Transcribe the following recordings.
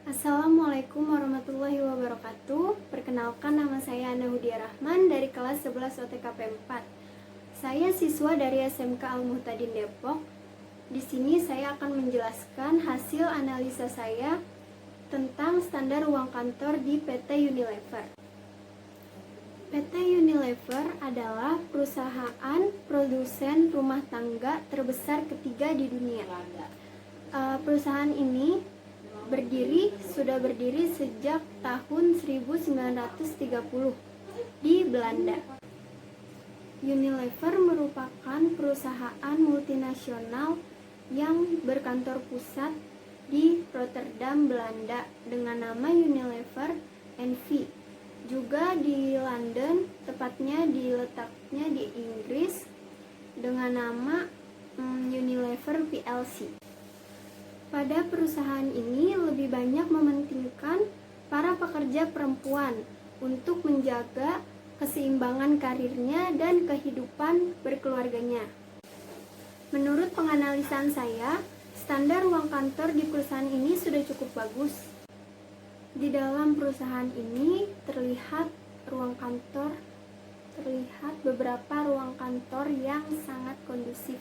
Assalamualaikum warahmatullahi wabarakatuh. Perkenalkan, nama saya Ana Hudia Rahman dari kelas 11 OTKP 4. Saya siswa dari SMK Al-Muhtadin Depok. Di sini saya akan menjelaskan hasil analisa saya tentang standar ruang kantor di PT Unilever. PT Unilever adalah perusahaan produsen rumah tangga terbesar ketiga di dunia. Perusahaan ini sudah berdiri sejak tahun 1930 di Belanda. Unilever merupakan perusahaan multinasional yang berkantor pusat di Rotterdam, Belanda dengan nama Unilever N.V. Juga di London, tepatnya diletaknya di Inggris dengan nama Unilever PLC. Pada perusahaan ini lebih banyak mementingkan para pekerja perempuan untuk menjaga keseimbangan karirnya dan kehidupan berkeluarganya. Menurut penganalisan saya, standar ruang kantor di perusahaan ini sudah cukup bagus. Di dalam perusahaan ini terlihat beberapa ruang kantor yang sangat kondusif,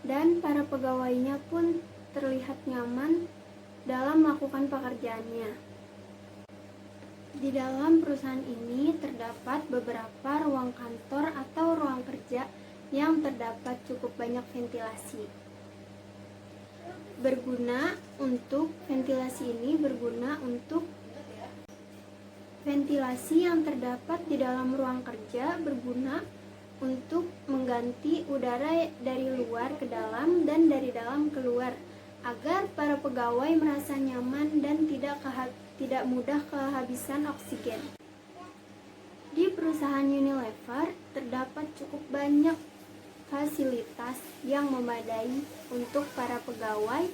dan para pegawainya pun terlihat nyaman dalam melakukan pekerjaannya. Di dalam perusahaan ini terdapat beberapa ruang kantor atau ruang kerja yang terdapat cukup banyak ventilasi. Ventilasi yang terdapat di dalam ruang kerja berguna untuk mengganti udara dari luar ke dalam dan dari dalam keluar, agar para pegawai merasa nyaman dan tidak mudah kehabisan oksigen. Di perusahaan Unilever terdapat cukup banyak fasilitas yang memadai untuk para pegawai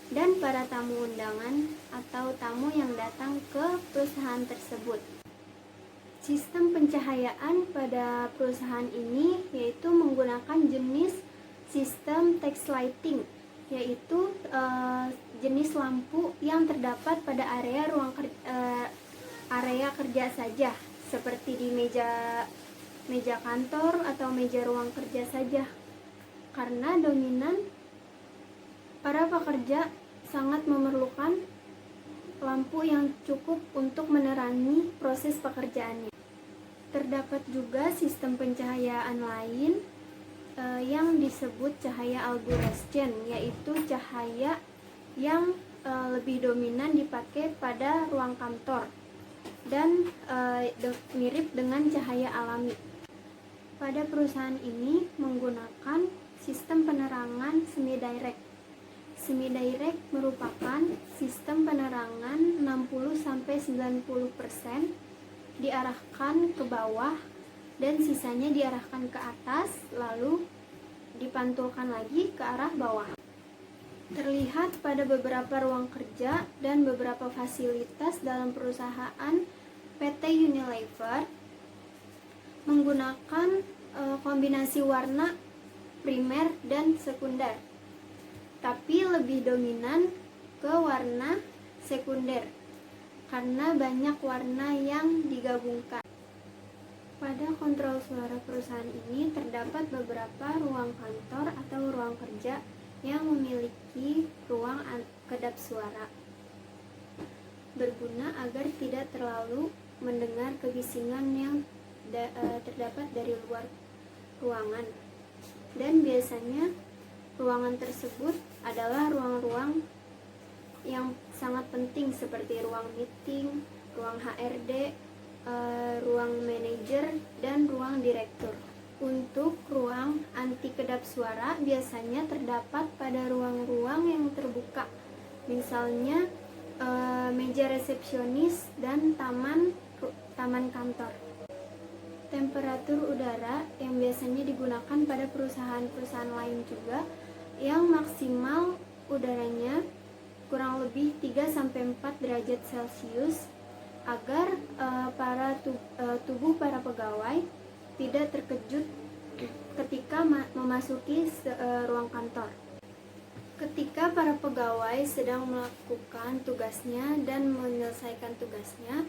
dan para tamu undangan atau tamu yang datang ke perusahaan tersebut. Sistem pencahayaan pada perusahaan ini yaitu menggunakan jenis sistem text lighting, yaitu jenis lampu yang terdapat pada area kerja saja, seperti di meja kantor atau meja ruang kerja saja. Karena dominan para pekerja sangat memerlukan lampu yang cukup untuk menerangi proses pekerjaannya. Terdapat juga sistem pencahayaan lain yang disebut cahaya alburescen, yaitu cahaya yang lebih dominan dipakai pada ruang kantor dan mirip dengan cahaya alami. Pada perusahaan ini menggunakan sistem penerangan semi-direct. Semi-direct merupakan sistem penerangan 60-90% diarahkan ke bawah dan sisanya diarahkan ke atas, lalu dipantulkan lagi ke arah bawah. Terlihat pada beberapa ruang kerja dan beberapa fasilitas dalam perusahaan PT Unilever menggunakan kombinasi warna primer dan sekunder, tapi lebih dominan ke warna sekunder karena banyak warna yang digabungkan. Pada kontrol suara perusahaan ini terdapat beberapa ruang kantor atau ruang kerja yang memiliki ruang kedap suara, berguna agar tidak terlalu mendengar kebisingan yang terdapat dari luar ruangan. Dan biasanya ruangan tersebut adalah ruang-ruang yang sangat penting seperti ruang meeting, ruang HRD, ruang manajer, dan ruang direktur. Untuk ruang anti kedap suara biasanya terdapat pada ruang-ruang yang terbuka, misalnya meja resepsionis dan taman kantor. Temperatur udara yang biasanya digunakan pada perusahaan-perusahaan lain juga, yang maksimal udaranya kurang lebih 3-4 derajat Celcius, agar tubuh para pegawai tidak terkejut ketika memasuki ruang kantor. Ketika para pegawai sedang melakukan tugasnya dan menyelesaikan tugasnya,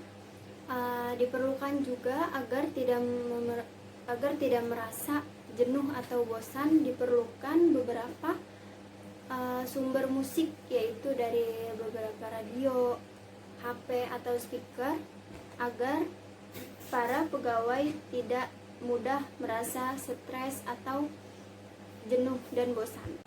diperlukan juga agar tidak merasa jenuh atau bosan, diperlukan beberapa sumber musik, yaitu dari beberapa radio, HP atau speaker, agar para pegawai tidak mudah merasa stres atau jenuh dan bosan.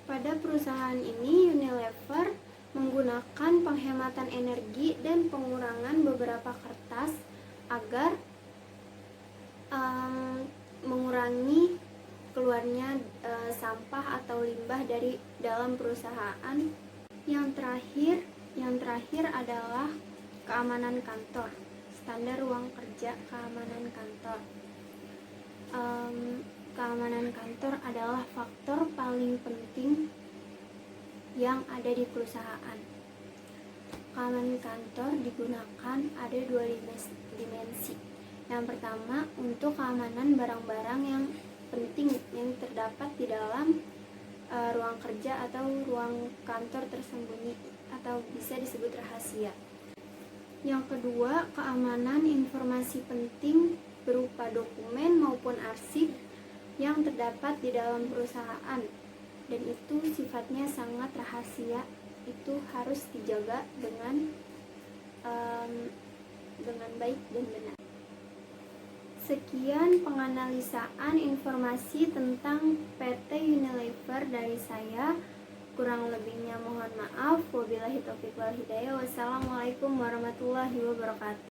Pada perusahaan ini, Unilever menggunakan penghematan energi dan pengurangan beberapa kertas agar mengurangi keluarnya sampah atau limbah dari dalam perusahaan. Yang terakhir adalah keamanan kantor. Standar ruang kerja keamanan kantor. Keamanan kantor adalah faktor paling penting yang ada di perusahaan. Keamanan kantor digunakan ada 2 dimensi. Yang pertama, untuk keamanan barang-barang yang penting yang terdapat di dalam ruang kerja atau ruang kantor tersembunyi atau bisa disebut rahasia. Yang kedua, keamanan informasi penting berupa dokumen maupun arsip yang terdapat di dalam perusahaan, dan itu sifatnya sangat rahasia, itu harus dijaga dengan baik dan benar. Sekian penganalisaan informasi tentang PT Unilever dari saya. Kurang lebihnya mohon maaf. Wabillahi taufiq wal hidayah. Wassalamualaikum warahmatullahi wabarakatuh.